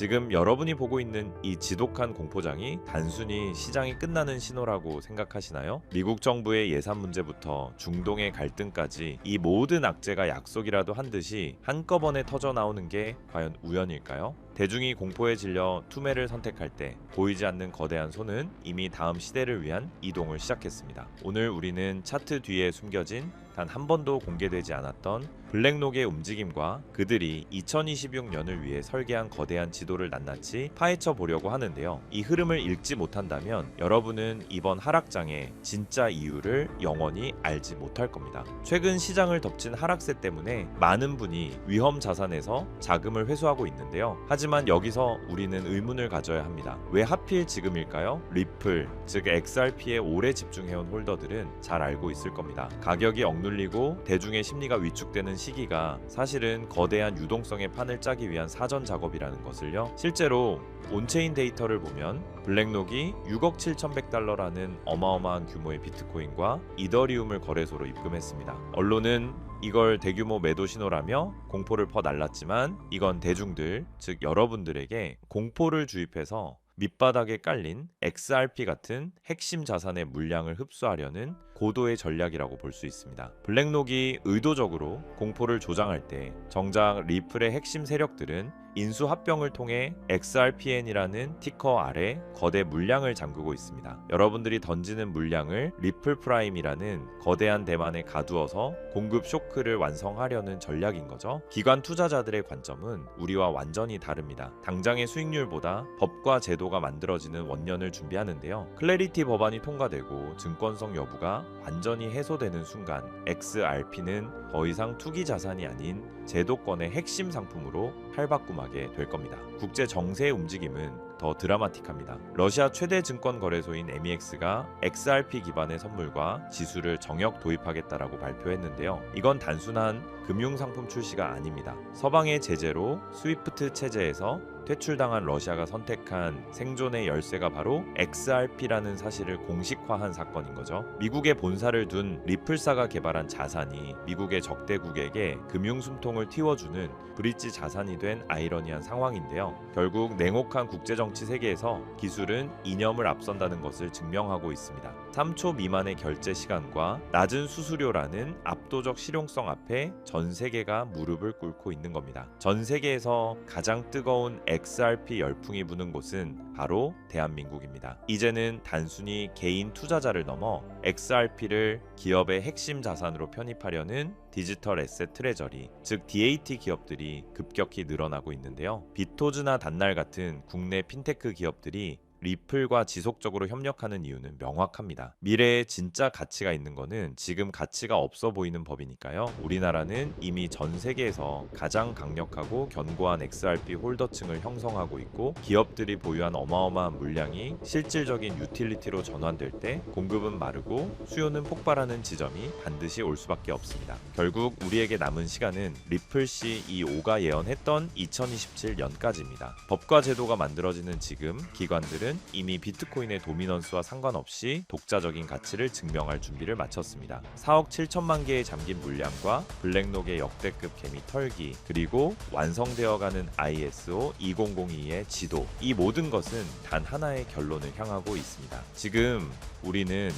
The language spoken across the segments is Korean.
지금 여러분이 보고 있는 이 지독한 공포장이 단순히 시장이 끝나는 신호라고 생각하시나요? 미국 정부의 예산 문제부터 중동의 갈등까지 이 모든 악재가 약속이라도 한 듯이 한꺼번에 터져 나오는 게 과연 우연일까요? 대중이 공포에 질려 투매를 선택할 때 보이지 않는 거대한 손은 이미 다음 시대를 위한 이동을 시작했습니다. 오늘 우리는 차트 뒤에 숨겨진 단 한 번도 공개되지 않았던 블랙록의 움직임과 그들이 2026년을 위해 설계한 거대한 지도를 낱낱이 파헤쳐 보려고 하는데요. 이 흐름을 읽지 못한다면 여러분은 이번 하락장의 진짜 이유를 영원히 알지 못할 겁니다. 최근 시장을 덮친 하락세 때문에 많은 분이 위험 자산에서 자금을 회수하고 있는데요. 하지만 여기서 우리는 의문을 가져야 합니다. 왜 하필 지금일까요? 리플, 즉 XRP에 오래 집중해온 홀더들은 잘 알고 있을 겁니다. 가격이 억눌리고 대중의 심리가 위축되는 시기가 사실은 거대한 유동성의 판을 짜기 위한 사전 작업이라는 것을요. 실제로 온체인 데이터를 보면 블랙록이 6억 7,100달러라는 어마어마한 규모의 비트코인과 이더리움을 거래소로 입금했습니다. 언론은 이걸 대규모 매도 신호라며 공포를 퍼날랐지만 이건 대중들, 즉 여러분들에게 공포를 주입해서 밑바닥에 깔린 XRP 같은 핵심 자산의 물량을 흡수하려는 고도의 전략이라고 볼 수 있습니다. 블랙록이 의도적으로 공포를 조장할 때 정작 리플의 핵심 세력들은 인수합병을 통해 XRPN이라는 티커 아래 거대 물량을 잠그고 있습니다. 여러분들이 던지는 물량을 리플 프라임이라는 거대한 대만에 가두어서 공급 쇼크를 완성하려는 전략인 거죠. 기관 투자자들의 관점은 우리와 완전히 다릅니다. 당장의 수익률보다 법과 제도가 만들어지는 원년을 준비하는데요. 클래리티 법안이 통과되고 증권성 여부가 완전히 해소되는 순간 XRP는 더 이상 투기 자산이 아닌 제도권의 핵심 상품으로 팔바꿈하게 될 겁니다. 국제 정세의 움직임은 더 드라마틱합니다. 러시아 최대 증권 거래소인 MEX가 XRP 기반의 선물과 지수를 정역 도입하겠다라고 발표했는데요. 이건 단순한 금융상품 출시가 아닙니다. 서방의 제재로 스위프트 체제에서 퇴출당한 러시아가 선택한 생존의 열쇠가 바로 XRP라는 사실을 공식화한 사건인 거죠. 미국에 본사를 둔 리플사가 개발한 자산이 미국의 적대국에게 금융 숨통을 틔워주는 브릿지 자산이 된 아이러니한 상황인데요. 결국 냉혹한 국제정치 세계에서 기술은 이념을 앞선다는 것을 증명하고 있습니다. 3초 미만의 결제 시간과 낮은 수수료라는 압도적 실용성 앞에 전 세계가 무릎을 꿇고 있는 겁니다. 전 세계에서 가장 뜨거운 XRP 열풍이 부는 곳은 바로 대한민국입니다. 이제는 단순히 개인 투자자를 넘어 XRP를 기업의 핵심 자산으로 편입하려는 디지털 에셋 트레저리, 즉 DAT 기업들이 급격히 늘어나고 있는데요. 비토즈나 단날 같은 국내 핀테크 기업들이 리플과 지속적으로 협력하는 이유는 명확합니다. 미래에 진짜 가치가 있는 거는 지금 가치가 없어 보이는 법이니까요. 우리나라는 이미 전 세계에서 가장 강력하고 견고한 XRP 홀더층을 형성하고 있고 기업들이 보유한 어마어마한 물량이 실질적인 유틸리티로 전환될 때 공급은 마르고 수요는 폭발하는 지점이 반드시 올 수밖에 없습니다. 결국 우리에게 남은 시간은 리플 CEO가 예언했던 2027년까지입니다. 법과 제도가 만들어지는 지금 기관들은 이미 비트코인의 도미넌스와 상관없이 독자적인 가치를 증명할 준비를 마쳤습니다. 4억 7천만 개의 잠긴 물량과 블랙록의 역대급 개미 털기, 그리고 완성되어가는 ISO 2002의 지도, 이 모든 것은 단 하나의 결론을 향하고 있습니다. 지금 우리는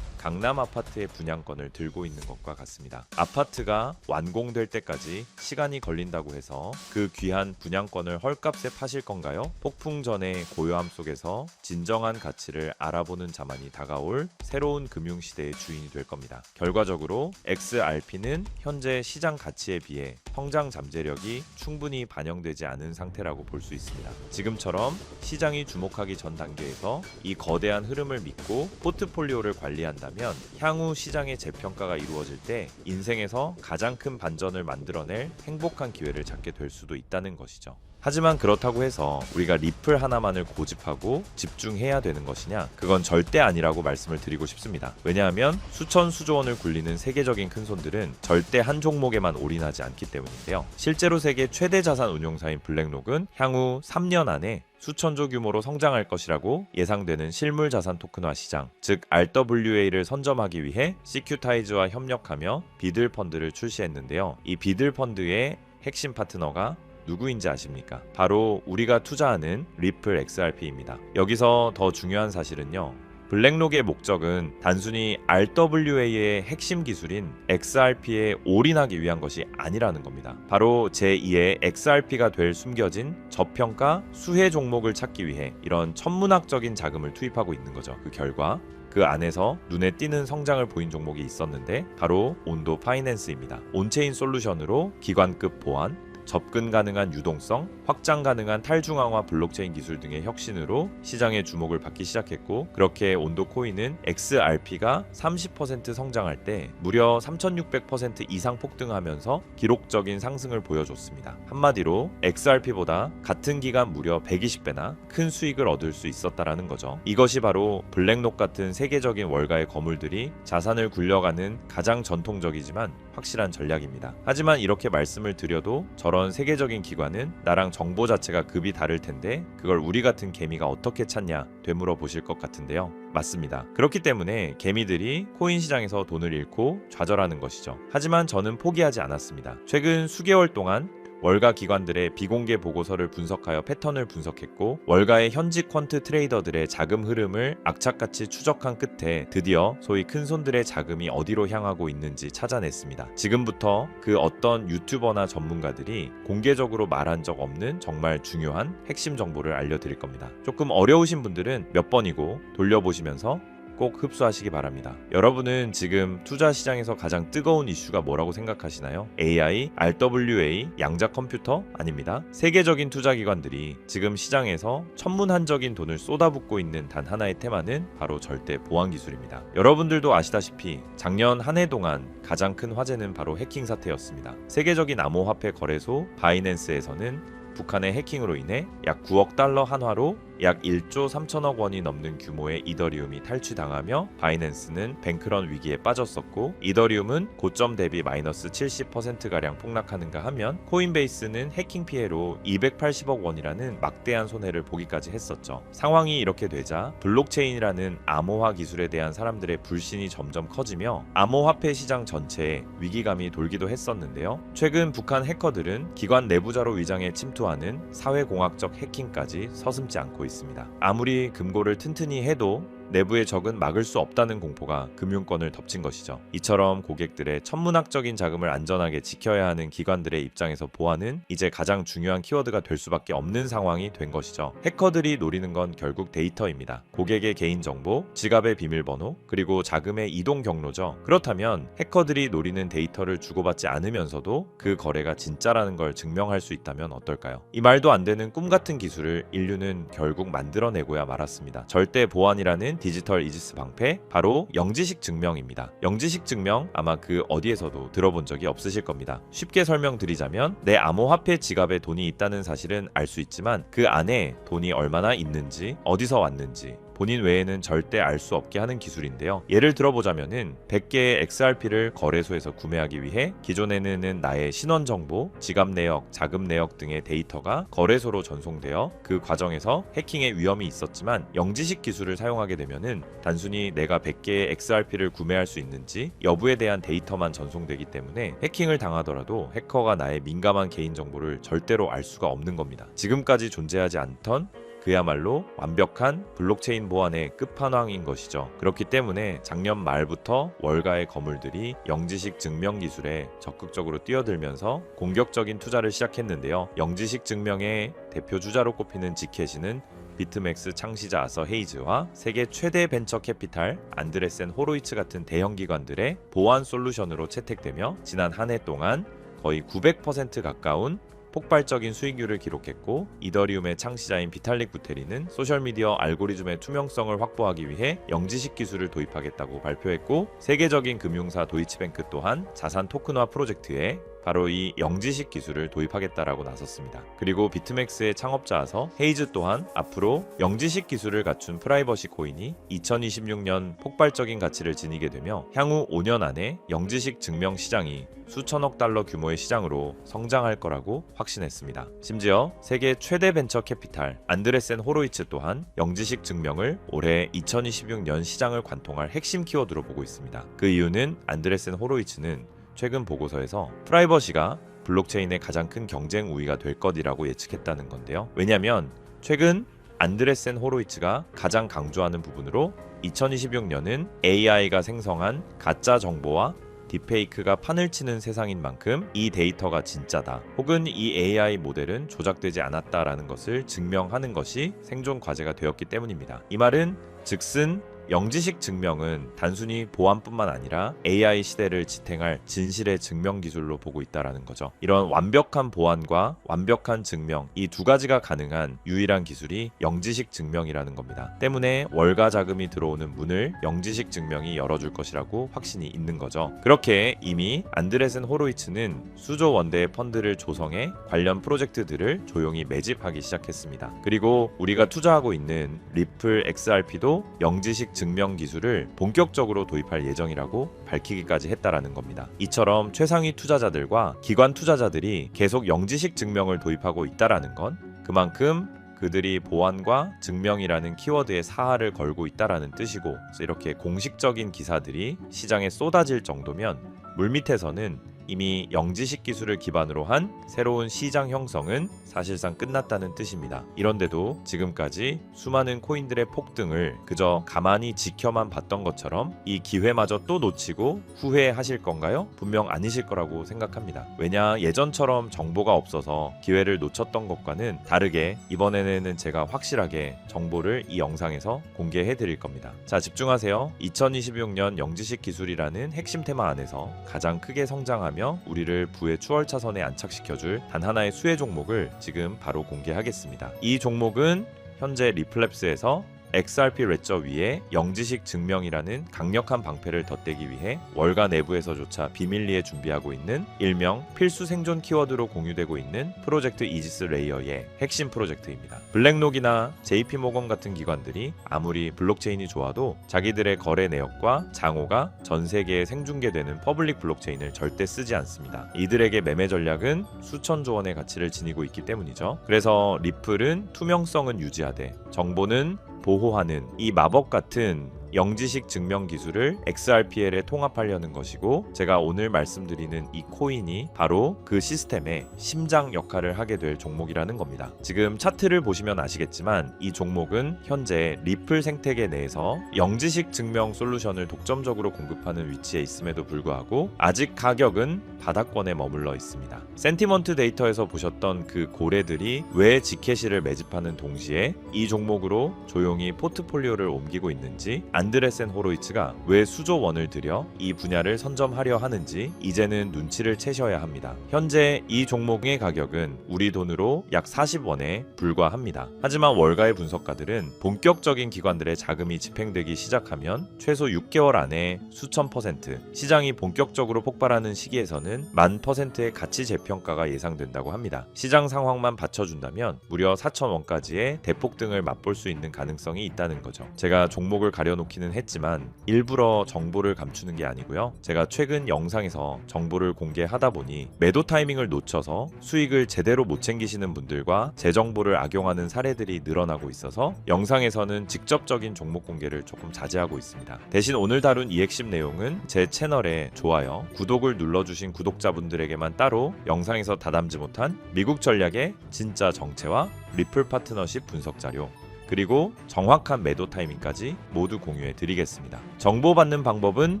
강남 아파트의 분양권을 들고 있는 것과 같습니다. 아파트가 완공될 때까지 시간이 걸린다고 해서 그 귀한 분양권을 헐값에 파실 건가요? 폭풍 전의 고요함 속에서 진정한 가치를 알아보는 자만이 다가올 새로운 금융시대의 주인이 될 겁니다. 결과적으로 XRP는 현재 시장 가치에 비해 성장 잠재력이 충분히 반영되지 않은 상태라고 볼 수 있습니다. 지금처럼 시장이 주목하기 전 단계에서 이 거대한 흐름을 믿고 포트폴리오를 관리한다면 향후 시장의 재평가가 이루어질 때 인생에서 가장 큰 반전을 만들어낼 행복한 기회를 찾게 될 수도 있다는 것이죠. 하지만 그렇다고 해서 우리가 리플 하나만을 고집하고 집중해야 되는 것이냐? 그건 절대 아니라고 말씀을 드리고 싶습니다. 왜냐하면 수천 수조 원을 굴리는 세계적인 큰손들은 절대 한 종목에만 올인하지 않기 때문인데요. 실제로 세계 최대 자산 운용사인 블랙록은 향후 3년 안에 수천조 규모로 성장할 것이라고 예상되는 실물 자산 토큰화 시장, 즉 RWA를 선점하기 위해 시큐타이즈와 협력하며 비들 펀드를 출시했는데요. 이 비들 펀드의 핵심 파트너가 누구인지 아십니까? 바로 우리가 투자하는 리플 XRP입니다. 여기서 더 중요한 사실은요. 블랙록의 목적은 단순히 RWA의 핵심 기술인 XRP에 올인하기 위한 것이 아니라는 겁니다. 바로 제2의 XRP가 될 숨겨진 저평가 수혜 종목을 찾기 위해 이런 천문학적인 자금을 투입하고 있는 거죠. 그 결과 그 안에서 눈에 띄는 성장을 보인 종목이 있었는데 바로 온도 파이낸스입니다. 온체인 솔루션으로 기관급 보안, 접근 가능한 유동성, 확장 가능한 탈중앙화 블록체인 기술 등의 혁신으로 시장의 주목을 받기 시작했고, 그렇게 온도 코인은 XRP가 30% 성장할 때 무려 3600% 이상 폭등하면서 기록적인 상승을 보여줬습니다. 한마디로 XRP보다 같은 기간 무려 120배나 큰 수익을 얻을 수 있었다라는 거죠. 이것이 바로 블랙록 같은 세계적인 월가의 거물들이 자산을 굴려가는 가장 전통적이지만 확실한 전략입니다. 하지만 이렇게 말씀을 드려도 저런 세계적인 기관은 나랑 정보 자체가 급이 다를 텐데 그걸 우리 같은 개미가 어떻게 찾냐 되물어 보실 것 같은데요. 맞습니다. 그렇기 때문에 개미들이 코인 시장에서 돈을 잃고 좌절하는 것이죠. 하지만 저는 포기하지 않았습니다. 최근 수개월 동안 월가 기관들의 비공개 보고서를 분석하여 패턴을 분석했고, 월가의 현직 퀀트 트레이더들의 자금 흐름을 악착같이 추적한 끝에 드디어 소위 큰손들의 자금이 어디로 향하고 있는지 찾아냈습니다. 지금부터 그 어떤 유튜버나 전문가들이 공개적으로 말한 적 없는 정말 중요한 핵심 정보를 알려드릴 겁니다. 조금 어려우신 분들은 몇 번이고 돌려보시면서 꼭 흡수하시기 바랍니다. 여러분은 지금 투자 시장에서 가장 뜨거운 이슈가 뭐라고 생각하시나요? AI, RWA, 양자 컴퓨터? 아닙니다. 세계적인 투자 기관들이 지금 시장에서 천문한적인 돈을 쏟아붓고 있는 단 하나의 테마는 바로 절대 보안 기술입니다. 여러분들도 아시다시피 작년 한 해 동안 가장 큰 화제는 바로 해킹 사태였습니다. 세계적인 암호화폐 거래소 바이낸스에서는 북한의 해킹으로 인해 약 9억 달러 한화로 약 1조 3천억 원이 넘는 규모의 이더리움이 탈취당하며 바이낸스는 뱅크런 위기에 빠졌었고, 이더리움은 고점 대비 마이너스 70%가량 폭락하는가 하면 코인베이스는 해킹 피해로 280억 원이라는 막대한 손해를 보기까지 했었죠. 상황이 이렇게 되자 블록체인이라는 암호화 기술에 대한 사람들의 불신이 점점 커지며 암호화폐 시장 전체에 위기감이 돌기도 했었는데요. 최근 북한 해커들은 기관 내부자로 위장해 침투하는 사회공학적 해킹까지 서슴지 않고 있습니다. 아무리 금고를 튼튼히 해도 내부의 적은 막을 수 없다는 공포가 금융권을 덮친 것이죠. 이처럼 고객들의 천문학적인 자금을 안전하게 지켜야 하는 기관들의 입장에서 보안은 이제 가장 중요한 키워드가 될 수밖에 없는 상황이 된 것이죠. 해커들이 노리는 건 결국 데이터입니다. 고객의 개인정보, 지갑의 비밀번호, 그리고 자금의 이동 경로죠. 그렇다면 해커들이 노리는 데이터를 주고받지 않으면서도 그 거래가 진짜라는 걸 증명할 수 있다면 어떨까요? 이 말도 안 되는 꿈 같은 기술을 인류는 결국 만들어내고야 말았습니다. 절대 보안이라는 디지털 이지스 방패, 바로 영지식 증명입니다. 영지식 증명 아마 그 어디에서도 들어본 적이 없으실 겁니다. 쉽게 설명드리자면 내 암호화폐 지갑에 돈이 있다는 사실은 알 수 있지만 그 안에 돈이 얼마나 있는지, 어디서 왔는지 본인 외에는 절대 알 수 없게 하는 기술인데요. 예를 들어보자면은 100개의 XRP를 거래소에서 구매하기 위해 기존에는 나의 신원 정보, 지갑 내역, 자금 내역 등의 데이터가 거래소로 전송되어 그 과정에서 해킹의 위험이 있었지만, 영지식 기술을 사용하게 되면은 단순히 내가 100개의 XRP를 구매할 수 있는지 여부에 대한 데이터만 전송되기 때문에 해킹을 당하더라도 해커가 나의 민감한 개인 정보를 절대로 알 수가 없는 겁니다. 지금까지 존재하지 않던 그야말로 완벽한 블록체인 보안의 끝판왕인 것이죠. 그렇기 때문에 작년 말부터 월가의 거물들이 영지식 증명 기술에 적극적으로 뛰어들면서 공격적인 투자를 시작했는데요. 영지식 증명의 대표 주자로 꼽히는 지켓이는 비트맥스 창시자 아서 헤이즈와 세계 최대 벤처 캐피탈 안드레센 호로이츠 같은 대형 기관들의 보안 솔루션으로 채택되며 지난 한 해 동안 거의 900% 가까운 폭발적인 수익률을 기록했고, 이더리움의 창시자인 비탈릭 부테린은 소셜미디어 알고리즘의 투명성을 확보하기 위해 영지식 기술을 도입하겠다고 발표했고, 세계적인 금융사 도이치뱅크 또한 자산 토큰화 프로젝트에 바로 이 영지식 기술을 도입하겠다라고 나섰습니다. 그리고 비트맥스의 창업자아서 헤이즈 또한 앞으로 영지식 기술을 갖춘 프라이버시 코인이 2026년 폭발적인 가치를 지니게 되며 향후 5년 안에 영지식 증명 시장이 수천억 달러 규모의 시장으로 성장할 거라고 확신했습니다. 심지어 세계 최대 벤처 캐피탈 안드레센 호로이츠 또한 영지식 증명을 올해 2026년 시장을 관통할 핵심 키워드로 보고 있습니다. 그 이유는 안드레센 호로이츠는 최근 보고서에서 프라이버시가 블록체인의 가장 큰 경쟁 우위가 될 것이라고 예측했다는 건데요. 왜냐하면 최근 안드레센 호로이츠가 가장 강조하는 부분으로 2026년은 AI가 생성한 가짜 정보와 딥페이크가 판을 치는 세상인 만큼 이 데이터가 진짜다, 혹은 이 AI 모델은 조작되지 않았다라는 것을 증명하는 것이 생존 과제가 되었기 때문입니다. 이 말은 즉슨 영지식 증명은 단순히 보안뿐만 아니라 AI 시대를 지탱할 진실의 증명 기술로 보고 있다라는 거죠. 이런 완벽한 보안과 완벽한 증명, 이 두 가지가 가능한 유일한 기술이 영지식 증명이라는 겁니다. 때문에 월가 자금이 들어오는 문을 영지식 증명이 열어줄 것이라고 확신이 있는 거죠. 그렇게 이미 안드레센 호로이츠는 수조 원대의 펀드를 조성해 관련 프로젝트들을 조용히 매집하기 시작했습니다. 그리고 우리가 투자하고 있는 리플 XRP도 영지식 증명 기술을 본격적으로 도입할 예정이라고 밝히기까지 했다라는 겁니다. 이처럼 최상위 투자자들과 기관 투자자들이 계속 영지식 증명을 도입하고 있다라는 건 그만큼 그들이 보안과 증명이라는 키워드에 사활을 걸고 있다라는 뜻이고, 그래서 이렇게 공식적인 기사들이 시장에 쏟아질 정도면 물밑에서는 이미 영지식 기술을 기반으로 한 새로운 시장 형성은 사실상 끝났다는 뜻입니다. 이런데도 지금까지 수많은 코인들의 폭등을 그저 가만히 지켜만 봤던 것처럼 이 기회마저 또 놓치고 후회하실 건가요? 분명 아니실 거라고 생각합니다. 왜냐, 예전처럼 정보가 없어서 기회를 놓쳤던 것과는 다르게 이번에는 제가 확실하게 정보를 이 영상에서 공개해 드릴 겁니다. 자, 집중하세요. 2026년 영지식 기술이라는 핵심 테마 안에서 가장 크게 성장하며 우리를 부의 추월차선에 안착시켜줄 단 하나의 수혜 종목을 지금 바로 공개하겠습니다. 이 종목은 현재 리플랩스에서 XRP 레저 위에 영지식 증명이라는 강력한 방패를 덧대기 위해 월가 내부에서조차 비밀리에 준비하고 있는 일명 필수 생존 키워드로 공유되고 있는 프로젝트 이지스 레이어의 핵심 프로젝트입니다. 블랙록이나 JP모건 같은 기관들이 아무리 블록체인이 좋아도 자기들의 거래 내역과 장호가 전 세계에 생중계되는 퍼블릭 블록체인을 절대 쓰지 않습니다. 이들에게 매매 전략은 수천조 원의 가치를 지니고 있기 때문이죠. 그래서 리플은 투명성은 유지하되 정보는 보호하는 이 마법 같은 영지식 증명 기술을 XRPL에 통합하려는 것이고, 제가 오늘 말씀드리는 이 코인이 바로 그 시스템의 심장 역할을 하게 될 종목이라는 겁니다. 지금 차트를 보시면 아시겠지만 이 종목은 현재 리플 생태계 내에서 영지식 증명 솔루션을 독점적으로 공급하는 위치에 있음에도 불구하고 아직 가격은 바닥권에 머물러 있습니다. 센티먼트 데이터에서 보셨던 그 고래들이 왜 지캐시를 매집하는 동시에 이 종목으로 조용히 포트폴리오를 옮기고 있는지, 안드레센 호로이츠가 왜 수조 원을 들여 이 분야를 선점하려 하는지 이제는 눈치를 채셔야 합니다. 현재 이 종목의 가격은 우리 돈으로 약 40원에 불과합니다. 하지만 월가의 분석가들은 본격적인 기관들의 자금이 집행되기 시작하면 최소 6개월 안에 수천 %, 시장이 본격적으로 폭발하는 시기에서는 10,000%의 가치 재평가가 예상된다고 합니다. 시장 상황만 받쳐준다면 무려 4,000원까지의 대폭등을 맛볼 수 있는 가능성이 있다는 거죠. 제가 종목을 가려놓기는 했지만 일부러 정보를 감추는 게 아니고요. 제가 최근 영상에서 정보를 공개하다 보니 매도 타이밍을 놓쳐서 수익을 제대로 못 챙기시는 분들과 제 정보를 악용하는 사례들이 늘어나고 있어서 영상에서는 직접적인 종목 공개를 조금 자제하고 있습니다. 대신 오늘 다룬 이 핵심 내용은 제 채널에 좋아요, 구독을 눌러주신 구독자분들에게만 따로 영상에서 다담지 못한 미국 전략의 진짜 정체와 리플 파트너십 분석 자료, 그리고 정확한 매도 타이밍까지 모두 공유해 드리겠습니다. 정보 받는 방법은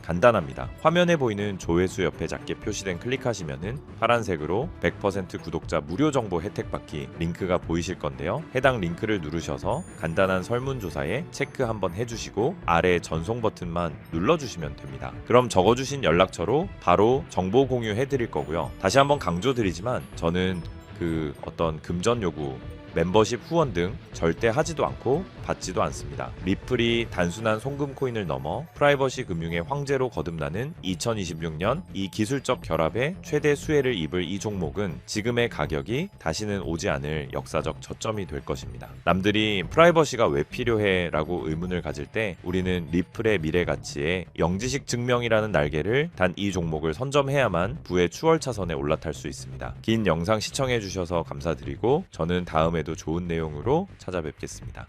간단합니다. 화면에 보이는 조회수 옆에 작게 표시된 클릭하시면은 파란색으로 100% 구독자 무료 정보 혜택 받기 링크가 보이실 건데요. 해당 링크를 누르셔서 간단한 설문조사에 체크 한번 해주시고 아래 전송 버튼만 눌러주시면 됩니다. 그럼 적어주신 연락처로 바로 정보 공유해 드릴 거고요. 다시 한번 강조드리지만 저는 그 어떤 금전 요구, 멤버십 후원 등 절대 하지도 않고 받지도 않습니다. 리플이 단순한 송금 코인을 넘어 프라이버시 금융의 황제로 거듭나는 2026년 이 기술적 결합에 최대 수혜를 입을 이 종목은 지금의 가격이 다시는 오지 않을 역사적 저점이 될 것입니다. 남들이 프라이버시가 왜 필요해? 라고 의문을 가질 때 우리는 리플의 미래 가치에 영지식 증명이라는 날개를 단 이 종목을 선점해야만 부의 추월차선에 올라탈 수 있습니다. 긴 영상 시청해 주셔서 감사드리고 저는 다음에도 좋은 내용으로 찾아뵙겠습니다.